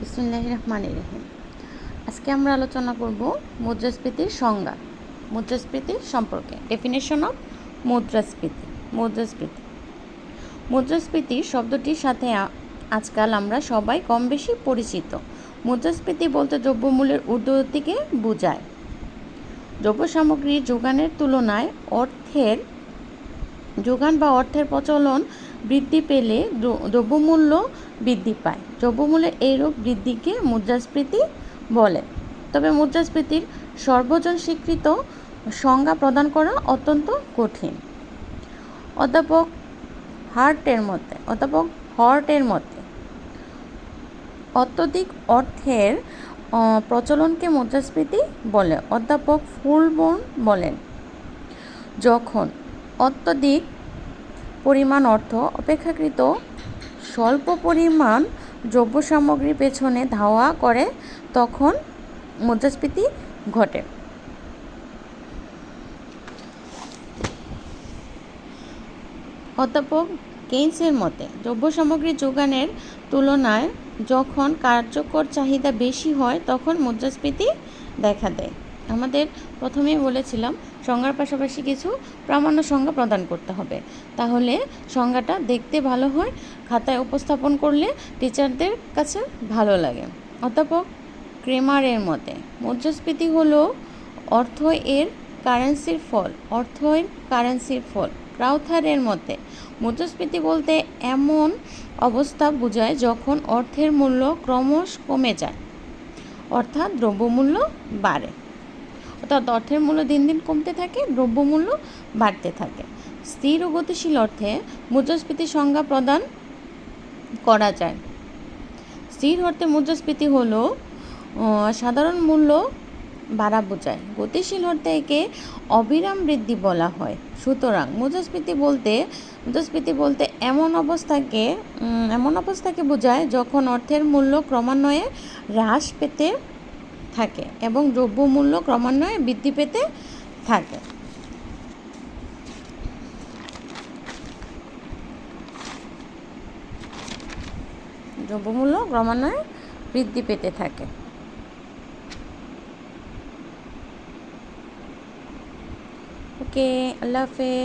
বিসমিল্লাহির রহমানির রহিম। আজকে আমরা আলোচনা করব মুদ্রাস্ফীতির সংজ্ঞা, মুদ্রাস্ফীতির সম্পর্কে। ডেফিনেশন অফ মুদ্রাস্ফীতি। মুদ্রাস্ফীতি শব্দটির সাথে আজকাল আমরা সবাই কম বেশি পরিচিত। মুদ্রাস্ফীতি বলতে দ্রব্যমূল্যের ঊর্ধ্বগতিকে বোঝায়। দ্রব্য সামগ্রীর যোগানের তুলনায় অর্থের যোগান বা অর্থের প্রচলন বৃদ্ধি পেলে দ্রব্যমূল্য বৃদ্ধি পায়। দ্রব্যমূল্যের এইরূপ বৃদ্ধিকে মুদ্রাস্ফীতি বলে। তবে মুদ্রাস্ফীতির সর্বজন স্বীকৃত সংজ্ঞা প্রদান করা অত্যন্ত কঠিন। অধ্যাপক হর্টের মতে অত্যধিক অর্থের প্রচলনকে মুদ্রাস্ফীতি বলে। অধ্যাপক ফুলবোর্ন বলেন, যখন অত্যধিক পরিমাণ অর্থ অপেক্ষাকৃত স্বল্প পরিমাণ দ্রব্য সামগ্রীর পেছনে ধাওয়া করে তখন মুদ্রাস্ফীতি ঘটে। অধ্যাপক কেইন্সের মতে দ্রব্য সামগ্রীর যোগানের তুলনায় যখন কার্যকর চাহিদা বেশি হয় তখন মুদ্রাস্ফীতি দেখা দেয়। আমাদের প্রথমেই বলেছিলাম সংজ্ঞার পাশাপাশি কিছু প্রামাণ্য সংজ্ঞা প্রদান করতে হবে, তাহলে সংজ্ঞাটা দেখতে ভালো হয়, খাতায় উপস্থাপন করলে টিচারদের কাছে ভালো লাগে। অধ্যাপক ক্রেমারের মতে মুদ্রাস্ফীতি হলো অর্থ এর কারেন্সির ফল। ক্রাউথারের মতে মুদ্রাস্ফীতি বলতে এমন অবস্থা বোঝায় যখন অর্থের মূল্য ক্রমশ কমে যায়, অর্থাৎ দ্রব্যমূল্য বাড়ে। অর্থাৎ অর্থের মূল্য দিন দিন কমতে থাকে, দ্রব্যমূল্য বাড়তে থাকে। স্থির ও গতিশীল অর্থে মুদ্রাস্ফীতির সংজ্ঞা প্রদান করা যায়। স্থির অর্থে মুদ্রাস্ফীতি হলো সাধারণ মূল্য বাড়া বোঝায়। গতিশীল অর্থে একে অবিরাম বৃদ্ধি বলা হয়। সুতরাং মুদ্রাস্ফীতি বলতে এমন অবস্থাকে বোঝায় যখন অর্থের মূল্য ক্রমান্বয়ে হ্রাস পেতে থাকে এবং দ্রব্যমূল্য ক্রমান্বয়ে বৃদ্ধি পেতে থাকে। ওকে, আল্লাহ হাফেজ।